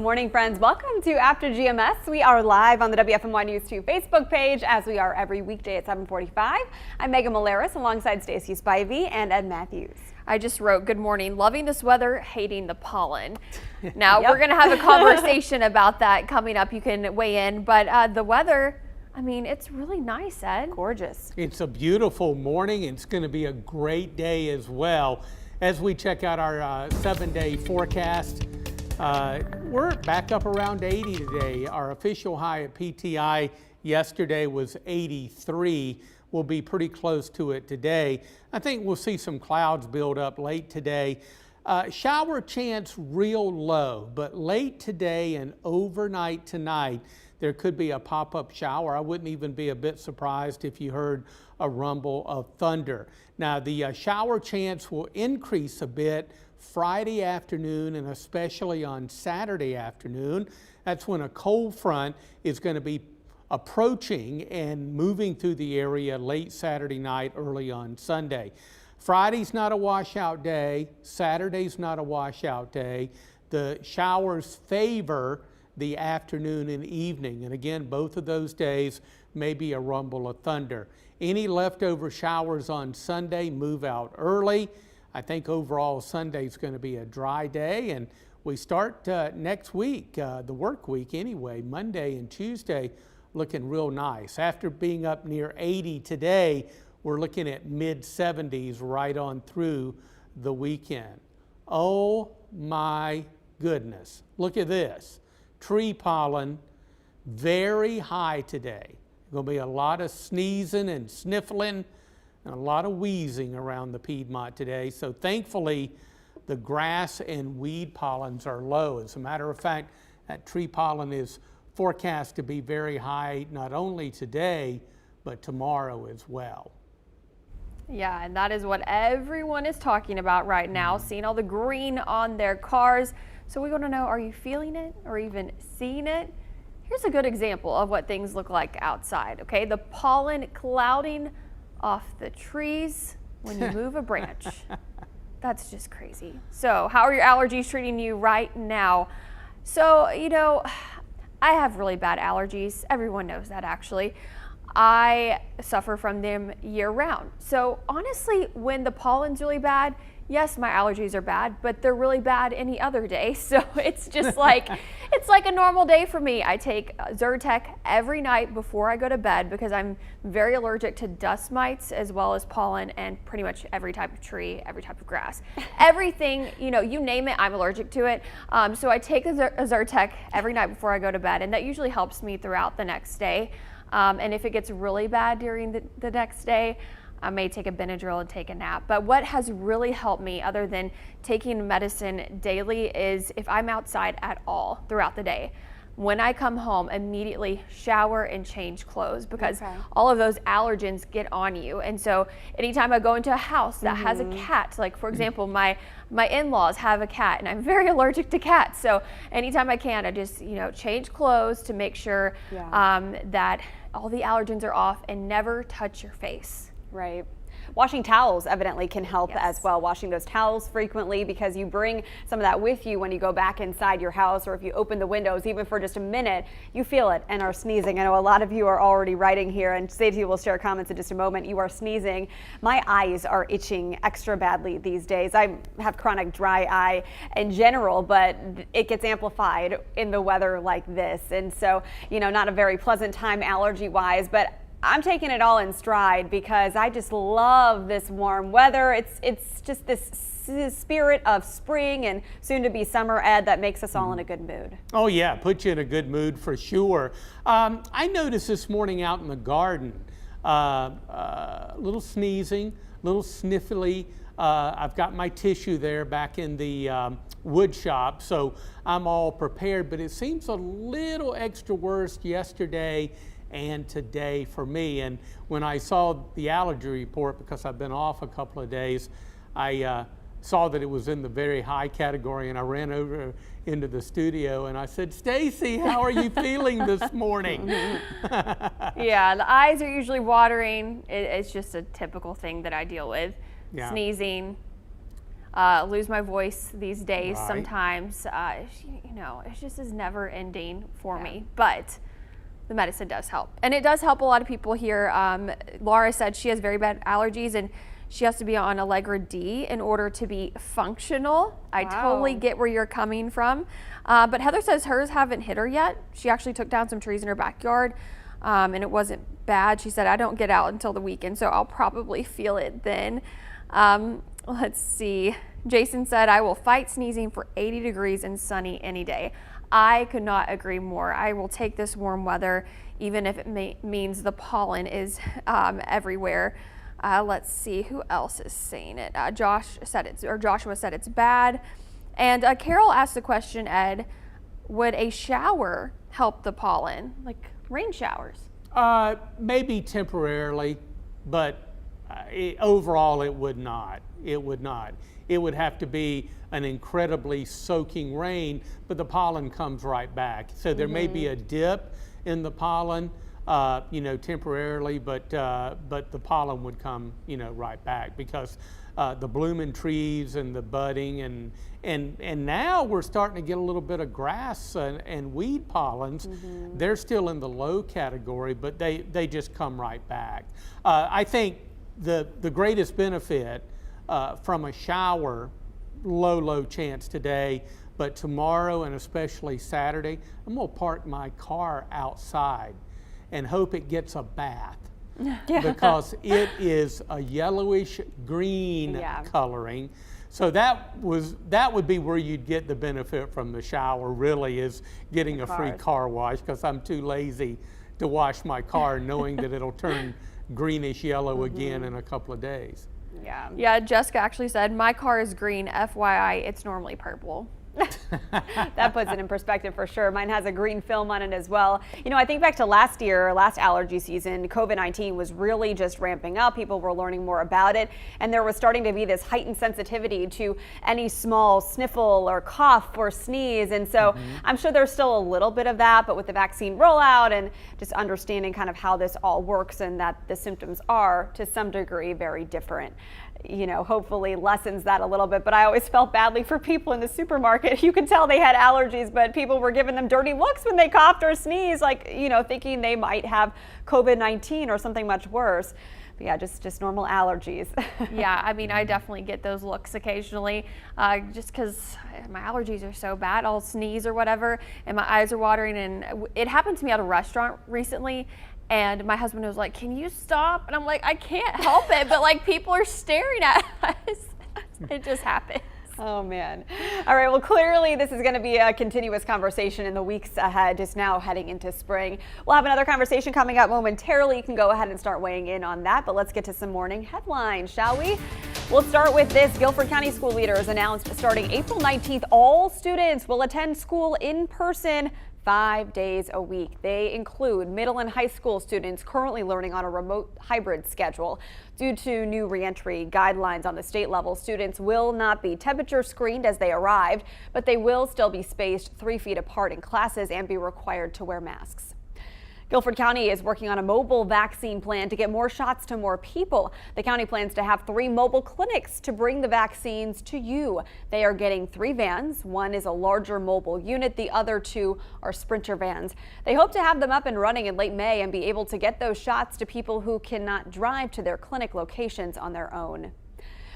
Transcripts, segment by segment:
morning, friends. Welcome to After GMS. We are live on the WFMY News 2 Facebook page, as we are every weekday at 7:45. I'm Megan Malaris alongside Stacey Spivey and Ed Matthews. I just wrote, good morning, loving this weather, hating the pollen. Now, We're going to have a conversation about that coming up. You can weigh in, but the weather, I mean, it's really nice, Ed. Gorgeous. It's a beautiful morning. It's going to be a great day as well. As we check out our 7-day forecast, we're back up around 80 today. Our official high at PTI yesterday was 83. We'll be pretty close to it today. I think we'll see some clouds build up late today. Shower chance real low, but late today and overnight tonight, there could be a pop-up shower. I wouldn't even be a bit surprised if you heard a rumble of thunder. Now, the shower chance will increase a bit Friday afternoon and especially on Saturday afternoon. That's when a cold front is going to be approaching and moving through the area late Saturday night, early on Sunday. Friday's not a washout day. Saturday's not a washout day. The showers favor the afternoon and evening. And again, both of those days may be a rumble of thunder. Any leftover showers on Sunday move out early. I think overall Sunday's going to be a dry day, and we start next week, the work week anyway, Monday and Tuesday, looking real nice. After being up near 80 today, we're looking at mid-70s right on through the weekend. Oh my goodness. Look at this. Tree pollen, very high today. Going to be a lot of sneezing and sniffling and a lot of wheezing around the Piedmont today. So thankfully, the grass and weed pollens are low. As a matter of fact, that tree pollen is forecast to be very high not only today, but tomorrow as well. Yeah, and that is what everyone is talking about right now, seeing all the green on their cars. So we want to know, are you feeling it or even seeing it? Here's a good example of what things look like outside, okay? The pollen clouding off the trees when you move a branch. That's just crazy. So how are your allergies treating you right now? So, you know, I have really bad allergies. Everyone knows that, actually. I suffer from them year round. So honestly, when the pollen's really bad, yes, my allergies are bad, but they're really bad any other day. So it's just like, it's like a normal day for me. I take Zyrtec every night before I go to bed because I'm very allergic to dust mites as well as pollen and pretty much every type of tree, every type of grass. Everything, you know, you name it, I'm allergic to it. So I take a Zyrtec every night before I go to bed, and that usually helps me throughout the next day. And if it gets really bad during the next day, I may take a Benadryl and take a nap. But what has really helped me, other than taking medicine daily, is if I'm outside at all throughout the day, when I come home, immediately shower and change clothes, because all of those allergens get on you. And so anytime I go into a house that has a cat, like for example, my in-laws have a cat and I'm very allergic to cats. So anytime I can, I just, you know, change clothes to make sure that all the allergens are off, and never touch your face. Right. Washing towels evidently can help as well. Washing those towels frequently, because you bring some of that with you when you go back inside your house, or if you open the windows even for just a minute, you feel it and are sneezing. I know a lot of you are already writing here, and Stacey will share comments in just a moment. You are sneezing. My eyes are itching extra badly these days. I have chronic dry eye in general, but it gets amplified in the weather like this. And so, you know, not a very pleasant time allergy wise, but I'm taking it all in stride because I just love this warm weather. It's just this spirit of spring and soon to be summer, Ed, that makes us all in a good mood. Oh yeah, put you in a good mood for sure. I noticed this morning out in the garden, a little sneezing, a little sniffly. I've got my tissue there back in the wood shop, so I'm all prepared, but it seems a little extra worse yesterday and today for me. And when I saw the allergy report, because I've been off a couple of days, I saw that it was in the very high category, and I ran over into the studio and I said, Stacey, how are you feeling this morning? Yeah, the eyes are usually watering. It's just a typical thing that I deal with. Sneezing. lose my voice these days. Right. Sometimes, you know, it just is never ending for me. But the medicine does help, and it does help a lot of people here. Laura said she has very bad allergies and she has to be on Allegra D in order to be functional. I totally get where you're coming from. But Heather says hers haven't hit her yet. She actually took down some trees in her backyard, and it wasn't bad. She said, I don't get out until the weekend, so I'll probably feel it then. Let's see. Jason said, I will fight sneezing for 80 degrees and sunny any day. I could not agree more. I will take this warm weather, even if it means the pollen is everywhere. Let's see who else is saying it. Joshua said it's bad. And Carol asked the question, Ed, would a shower help the pollen, like rain showers? Maybe temporarily, but overall it would not. It would not. It would have to be an incredibly soaking rain, but the pollen comes right back. So there may be a dip in the pollen, you know, temporarily, but the pollen would come, you know, right back because the blooming trees and the budding and now we're starting to get a little bit of grass and weed pollens. They're still in the low category, but they just come right back. I think the greatest benefit from a shower, low chance today, but tomorrow and especially Saturday, I'm gonna park my car outside and hope it gets a bath. Because it is a yellowish green coloring. So that would be where you'd get the benefit from the shower, really, is getting a free car wash, because I'm too lazy to wash my car knowing that it'll turn greenish yellow again in a couple of days. Yeah, Jessica actually said, my car is green, FYI, it's normally purple. That puts it in perspective for sure. Mine has a green film on it as well. You know, I think back to last year, last allergy season, COVID-19 was really just ramping up. People were learning more about it, and there was starting to be this heightened sensitivity to any small sniffle or cough or sneeze. And so I'm sure there's still a little bit of that, but with the vaccine rollout and just understanding kind of how this all works and that the symptoms are to some degree very different, you know, hopefully lessens that a little bit. But I always felt badly for people in the supermarket. You could tell they had allergies, but people were giving them dirty looks when they coughed or sneezed, like, you know, thinking they might have COVID-19 or something much worse. But yeah, just normal allergies. Yeah, I mean, I definitely get those looks occasionally, just because my allergies are so bad. I'll sneeze or whatever, and my eyes are watering. And it happened to me at a restaurant recently. And my husband was like, can you stop? And I'm like, I can't help it, but like people are staring at us. It just happens. Oh man. All right, well, clearly this is going to be a continuous conversation in the weeks ahead, just now heading into spring. We'll have another conversation coming up momentarily. You can go ahead and start weighing in on that, but let's get to some morning headlines, shall we? We'll start with this. Guilford County school leaders announced starting April 19th, all students will attend school in person 5 days a week. They include middle and high school students currently learning on a remote hybrid schedule. Due to new reentry guidelines on the state level, students will not be temperature screened as they arrived, but they will still be spaced 3 feet apart in classes and be required to wear masks. Guilford County is working on a mobile vaccine plan to get more shots to more people. The county plans to have 3 mobile clinics to bring the vaccines to you. They are getting 3 vans. One is a larger mobile unit. The other 2 are Sprinter vans. They hope to have them up and running in late May and be able to get those shots to people who cannot drive to their clinic locations on their own.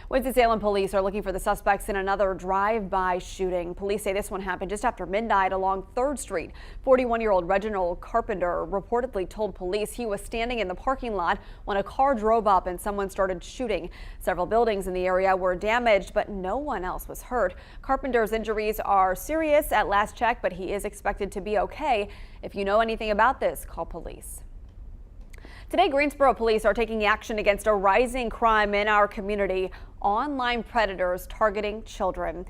Winston-Salem police are looking for the suspects in another drive-by shooting. Police say this one happened just after midnight along 3rd Street. 41-year-old Reginald Carpenter reportedly told police he was standing in the parking lot when a car drove up and someone started shooting. Several buildings in the area were damaged, but no one else was hurt. Carpenter's injuries are serious at last check, but he is expected to be okay. If you know anything about this, call police. Today, Greensboro police are taking action against a rising crime in our community: online predators targeting children.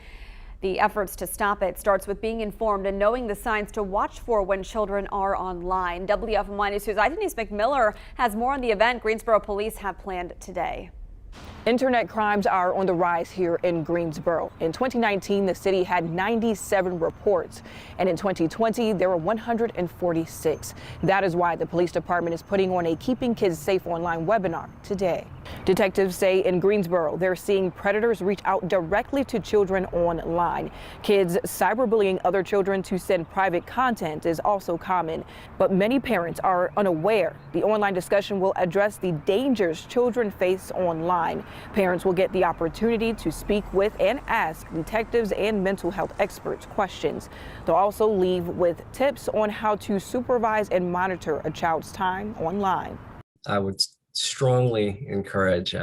The efforts to stop it starts with being informed and knowing the signs to watch for when children are online. WFMY News' Denise McMiller has more on the event Greensboro police have planned today. Internet crimes are on the rise here in Greensboro. In 2019, the city had 97 reports, and in 2020, there were 146. That is why the police department is putting on a Keeping Kids Safe online webinar today. Detectives say in Greensboro, they're seeing predators reach out directly to children online. Kids cyberbullying other children to send private content is also common, but many parents are unaware. The online discussion will address the dangers children face online. Parents will get the opportunity to speak with and ask detectives and mental health experts questions. They'll also leave with tips on how to supervise and monitor a child's time online. I would strongly encourage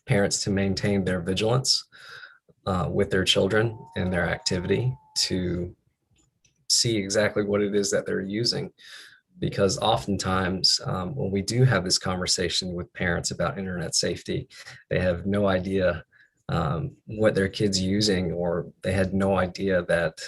parents to maintain their vigilance with their children and their activity to see exactly what it is that they're using. Because oftentimes when we do have this conversation with parents about internet safety, they have no idea what their kid's using, or they had no idea that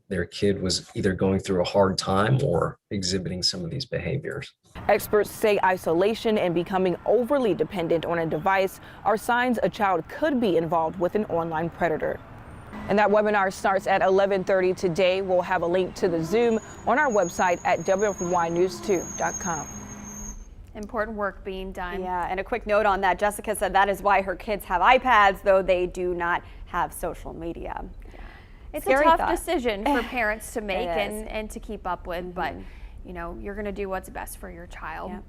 their kid was either going through a hard time or exhibiting some of these behaviors. Experts say isolation and becoming overly dependent on a device are signs a child could be involved with an online predator. And that webinar starts at 11:30 today. We'll have a link to the Zoom on our website at WFMYnews2.com. Important work being done. Yeah, and a quick note on that, Jessica said that is why her kids have iPads, though they do not have social media. It's Scary a tough thought. decision for parents to make It is. and to keep up with, but you know, you're going to do what's best for your child. Yeah.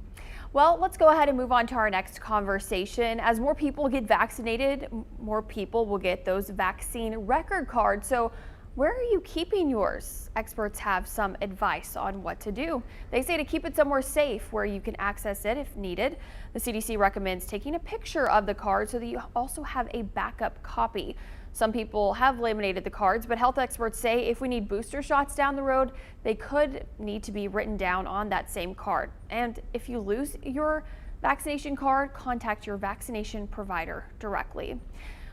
Well, let's go ahead and move on to our next conversation. As more people get vaccinated, more people will get those vaccine record cards. So where are you keeping yours? Experts have some advice on what to do. They say to keep it somewhere safe where you can access it if needed. The CDC recommends taking a picture of the card so that you also have a backup copy. Some people have laminated the cards, but health experts say if we need booster shots down the road, they could need to be written down on that same card. And if you lose your vaccination card, contact your vaccination provider directly.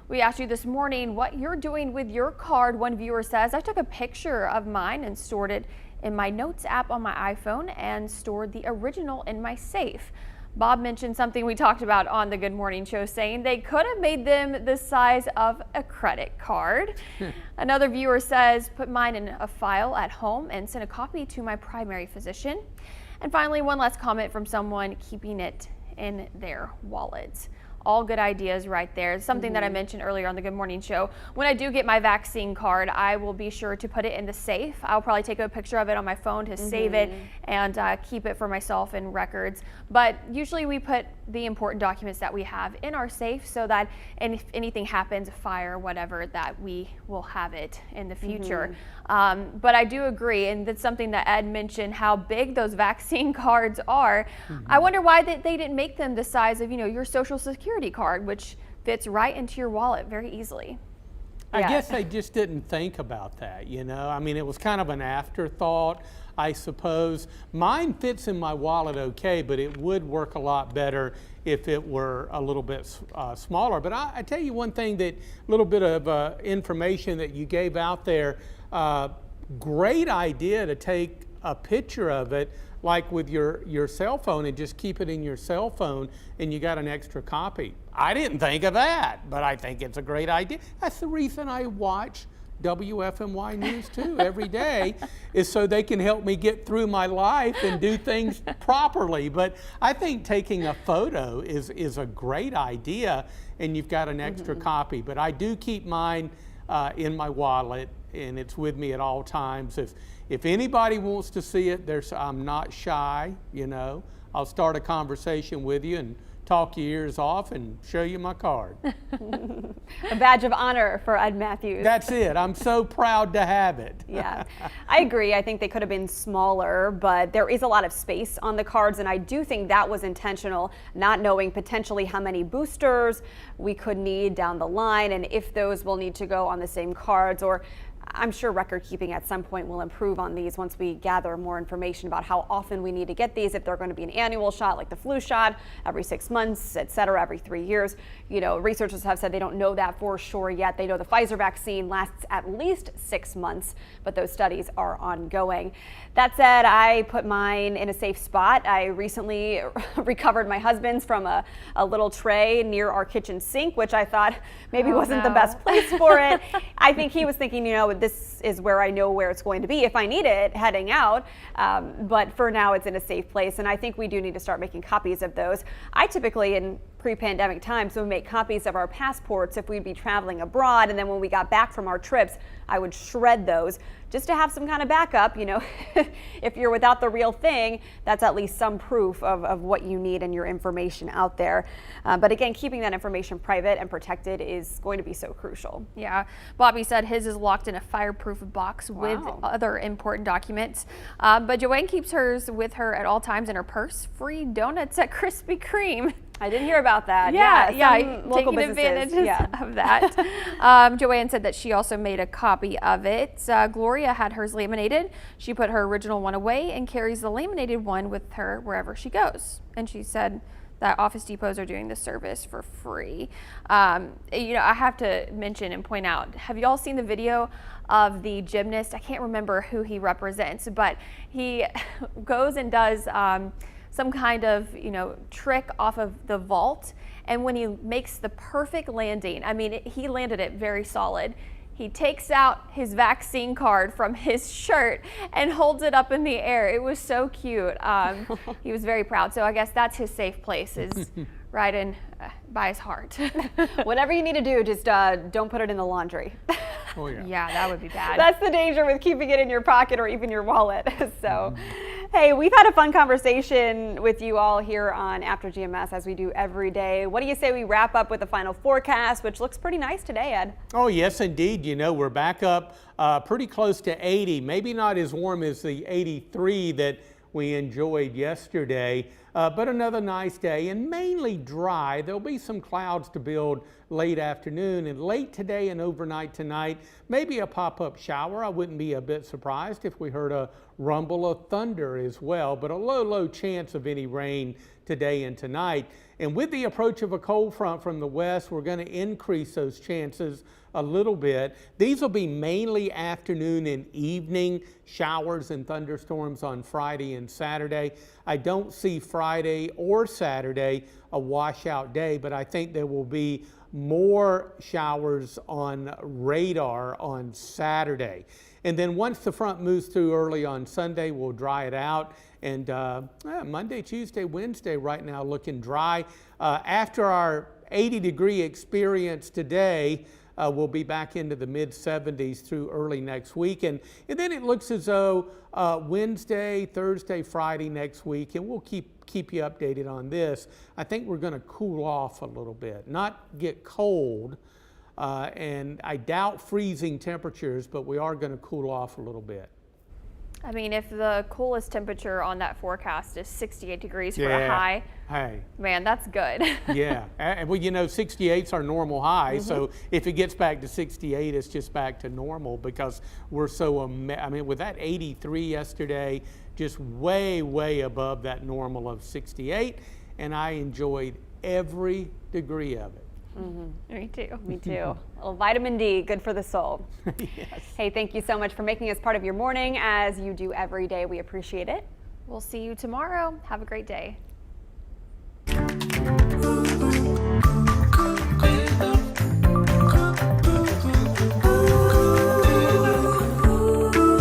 We asked you this morning what you're doing with your card. One viewer says, I took a picture of mine and stored it in my Notes app on my iPhone and stored the original in my safe. Bob mentioned something we talked about on the Good Morning Show, saying they could have made them the size of a credit card. Another viewer says, put mine in a file at home and send a copy to my primary physician. And finally, one last comment from someone keeping it in their wallet. All good ideas right there. Something that I mentioned earlier on the Good Morning Show. When I do get my vaccine card, I will be sure to put it in the safe. I'll probably take a picture of it on my phone to save it and keep it for myself in records. But usually we put the important documents that we have in our safe so that if anything happens, fire, whatever, that we will have it in the future. But I do agree, and that's something that Ed mentioned, how big those vaccine cards are. I wonder why they didn't make them the size of, your Social Security card, which fits right into your wallet very easily. I guess they just didn't think about that, I mean, it was kind of an afterthought, I suppose. Mine fits in my wallet okay, but it would work a lot better if it were a little bit smaller. But I tell you one thing, that little bit of information that you gave out there, great idea to take a picture of it, like with your cell phone, and just keep it in your cell phone and you got an extra copy. I didn't think of that, but I think it's a great idea. That's the reason I watch WFMY News 2 every day, is so they can help me get through my life and do things properly. But I think taking a photo is a great idea, and you've got an extra copy. But I do keep mine in my wallet, and it's with me at all times. If anybody wants to see it, I'm not shy, I'll start a conversation with you and talk your ears off and show you my card. A badge of honor for Ed Matthews. That's it. I'm so proud to have it. Yeah, I agree. I think they could have been smaller, but there is a lot of space on the cards, and I do think that was intentional, not knowing potentially how many boosters we could need down the line and if those will need to go on the same cards, or I'm sure record keeping at some point will improve on these once we gather more information about how often we need to get these, if they're going to be an annual shot like the flu shot, every 6 months, et cetera, every 3 years. You know, researchers have said they don't know that for sure yet. They know the Pfizer vaccine lasts at least 6 months, but those studies are ongoing. That said, I put mine in a safe spot. I recently recovered my husband's from a little tray near our kitchen sink, which I thought maybe wasn't the best place for it. I think he was thinking, you know, this is where I know where it's going to be if I need it heading out. But for now, it's in a safe place. And I think we do need to start making copies of those. I typically, in pre-pandemic times, would make copies of our passports if we'd be traveling abroad. And then when we got back from our trips, I would shred those just to have some kind of backup. You know, if you're without the real thing, that's at least some proof of what you need and your information out there. But again, keeping that information private and protected is going to be so crucial. Yeah, Bobby said his is locked in a fireproof box with other important documents. But Joanne keeps hers with her at all times in her purse. Free donuts at Krispy Kreme. I did hear about that. Yeah, local taking advantage of that. Joanne said that she also made a copy of it. Gloria had hers laminated. She put her original one away and carries the laminated one with her wherever she goes. And she said that Office Depots are doing this service for free. You know, I have to mention and point out, have you all seen the video of the gymnast? I can't remember who he represents, but he goes and does some kind of, you know, trick off of the vault. And when he makes the perfect landing, I mean, he landed it very solid. He takes out his vaccine card from his shirt and holds it up in the air. It was so cute. He was very proud. So I guess that's his safe place, is right in by his heart. Whatever you need to do, just don't put it in the laundry. Oh, yeah. Yeah, that would be bad. That's the danger with keeping it in your pocket or even your wallet. So, hey, we've had a fun conversation with you all here on After GMS, as we do every day. What do you say we wrap up with the final forecast, which looks pretty nice today, Ed? Oh, yes, indeed. You know, we're back up pretty close to 80, maybe not as warm as the 83 that we enjoyed yesterday, but another nice day and mainly dry. There'll be some clouds to build late afternoon and late today and overnight tonight. Maybe a pop-up shower. I wouldn't be a bit surprised if we heard a rumble of thunder as well, but a low chance of any rain today and tonight. And with the approach of a cold front from the west, we're going to increase those chances a little bit. These will be mainly afternoon and evening showers and thunderstorms on Friday and Saturday. I don't see Friday or Saturday a washout day, but I think there will be more showers on radar on Saturday. And then once the front moves through early on Sunday, we'll dry it out. And Monday, Tuesday, Wednesday right now looking dry. After our 80-degree experience today, we'll be back into the mid-70s through early next week. And then it looks as though Wednesday, Thursday, Friday next week, and we'll keep you updated on this. I think we're going to cool off a little bit, not get cold. And I doubt freezing temperatures, but we are going to cool off a little bit. I mean, if the coolest temperature on that forecast is 68 degrees for a high, hey, man, that's good. Yeah, well, you know, 68's our normal high, so if it gets back to 68, it's just back to normal because we're so, I mean, with that 83 yesterday, just way above that normal of 68, and I enjoyed every degree of it. Me too. Me too. Well, vitamin D, good for the soul. Yes. Hey, thank you so much for making us part of your morning, as you do every day. We appreciate it. We'll see you tomorrow. Have a great day.